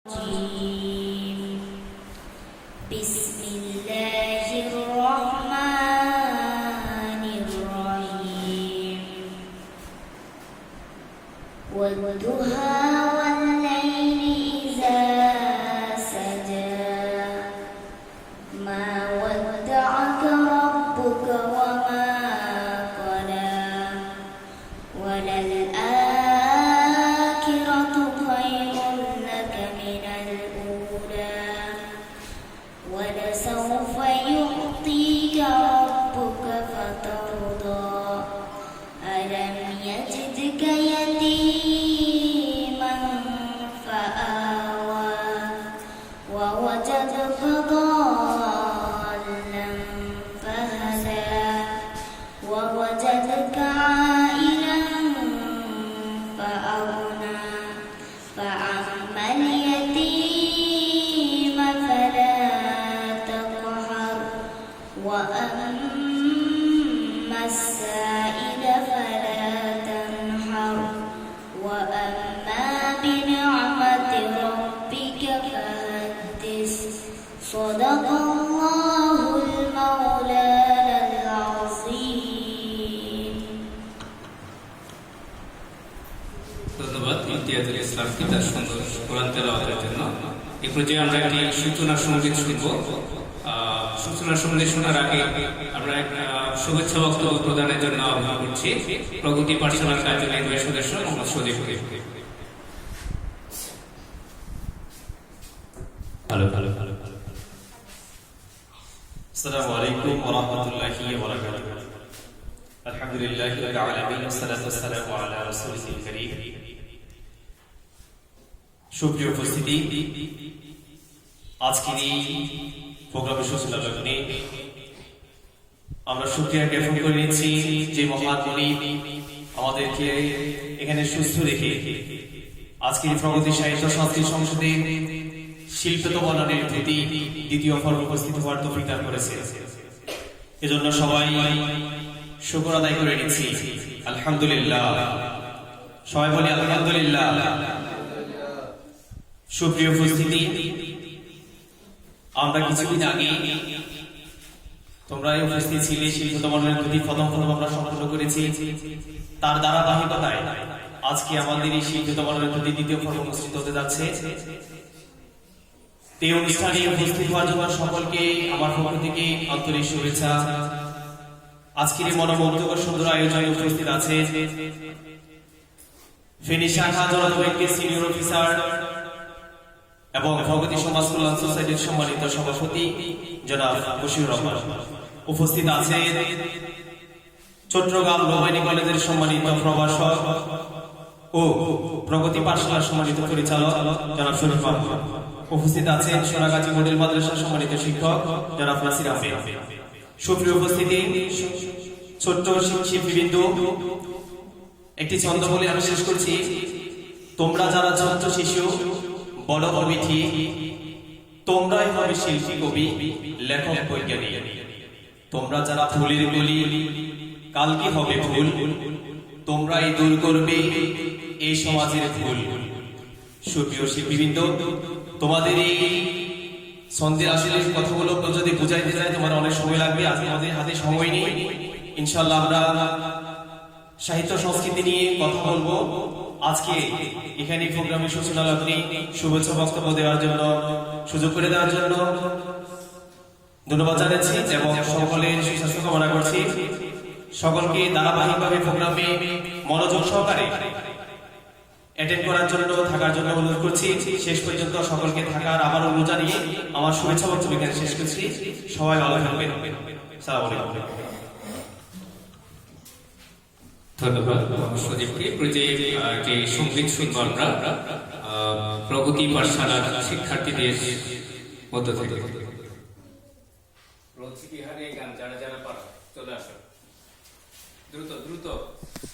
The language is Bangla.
بسم الله الرحمن الرحيم والضحى والليل إذا سجى ما ودعك ربك وما قلى وللآخرة خير لك من الأولى ولسوف يعطيك ربك فترضى ألم يجدك يتيما فآوى ووجدك ضالا فهدى ووجدك عائلا فأغنى فأما اليتيم فلا تقهر وأما السائل فلا تنهر وأما بنعمة ربك فحدث صدق الله المولانا العظيم ধন্যবাদ ইমতিয়াজুল ইসলাম তার সুন্দর কোরআন তেলাওয়াতের জন্য। এই পর্যায়ে আমরা একটি সূচনা সঙ্গীত শুনব। সূচনা সঙ্গীত শোনার আগে আমরা শুভেচ্ছা বক্তব্য প্রদানের জন্য আহ্বান করছি প্রগতি পাঠশালার কার্যনির্বাহী সদস্য মোহাম্মদ সজীবকে। ভালো ভালো ভালো ভালো। আসসালামু আলাইকুম ওয়া রাহমাতুল্লাহি ওয়া বারাকাতুহু। আলহামদুলিল্লাহি রাব্বিল আলামিন ওয়া সাল্লাতু ওয়া সালামু আলা রাসূলিল কারীম। সুপ্রিয় উপস্থিতি, আজকের এই প্রোগ্রামের সূচনা লগ্নে আমরা শুকরিয়া জ্ঞাপন করে নিচ্ছি যে মহান মুনিব আমাদেরকে এখানে সুস্থ রেখে আজকের প্রগতি সাহিত্য সংস্কৃতি সংসদে শিল্পত বনানের প্রতি দ্বিতীয় পর্ব উপস্থিত হওয়ার তৌফিক দান করেছে। এজন্য সবাই শুকর আদায় করে নিচ্ছি আলহামদুলিল্লাহ। সবাই বলি আলহামদুলিল্লাহ। সুপ্রিয় উপস্থিতি, আমরা কিছুদিন আগে তোমরা উপস্থিত ছিলে শিল্পত বনানের প্রতি প্রথম আমরা সম্পন্ন করেছি। তার ধারাবাহিকতায় আজকে আমাদের এই শিল্পত বনানের প্রতি দ্বিতীয় পর্ব অনুষ্ঠিত হতে যাচ্ছে। এই অনুষ্ঠানে উপস্থিত হওয়ার জন্য সকলকে আমার পক্ষ থেকে আন্তরিক শুভেচ্ছা। আজকের এই মনোমুগ্ধকর সুন্দর আয়োজনে উপস্থিত আছে ফেনী শাখা জনতা ব্যাংকের সিনিয়র অফিসার এবং প্রগতি সমাজ কল্যাণ সোসাইটির সম্মানিত সভাপতি জনাব বশির রহমান। উপস্থিত আছে চট্টগ্রাম রোমানী কলেজের সম্মানিত প্রভাষক ও প্রগতি পাঠশালার সম্মানিত পরিচালক জনাব শরীফ মাহমুদ। উপস্থিত আছেন সোনাগাজী মডেল মাদ্রাসার সম্মানিত শিক্ষক জনাব নাসির আহমেদ। সুপ্রিয় উপস্থিতি, ছোট্ট শিল্পীবৃন্দ, একটি ছন্দ বলে আমি শেষ করছি। তোমরা যারা ছোট্ট শিশু বড় হবে ঠিক, তোমরাই হবে শিল্পী, কবি, লেখক, বৈজ্ঞানিক। তোমরা যারা ফুলের কলি, কালকে হবে ফুল, তোমরাই দূর করবে এই সমাজের ভুল। সুপ্রিয় শিল্পীবৃন্দ, তোমাদের এই ছন্দের আসলে কথাগুলো যদি বুঝাইতে চাই তোমার অনেক সময় লাগবে। আজকে আমাদের হাতে সময় নেই। ইনশাআল্লাহ আমরা সাহিত্য সংস্কৃতি নিয়ে কথা বলবো। আজকে এখানে প্রোগ্রামের সূচনা লগ্নে শুভেচ্ছা বক্তব্য দেওয়ার জন্য, সুযোগ করে দেওয়ার জন্য ধন্যবাদ জানাচ্ছি এবং সকলের সুস্বাস্থ্য কামনা করছি। সকলকে ধারাবাহিকভাবে প্রোগ্রামে মনোযোগ সহকারে অ্যাটেন্ড করার জন্য, থাকার জন্য অনুরোধ করছি। শেষ পর্যন্ত সকলকে থাকার আবার অনুরোধ জানিয়ে আমার শুভেচ্ছা বক্তব্য এখানে শেষ করছি। সবাই ভালো থাকবেন। আসসালামু আলাইকুম। ধন্যবাদ সজীবকে। যে সঙ্গীত শুনবো আমরা প্রগতি পাঠশালার শিক্ষার্থীদের মধ্য থেকে। গান যারা যারা পারো চলে আসো দ্রুত দ্রুত।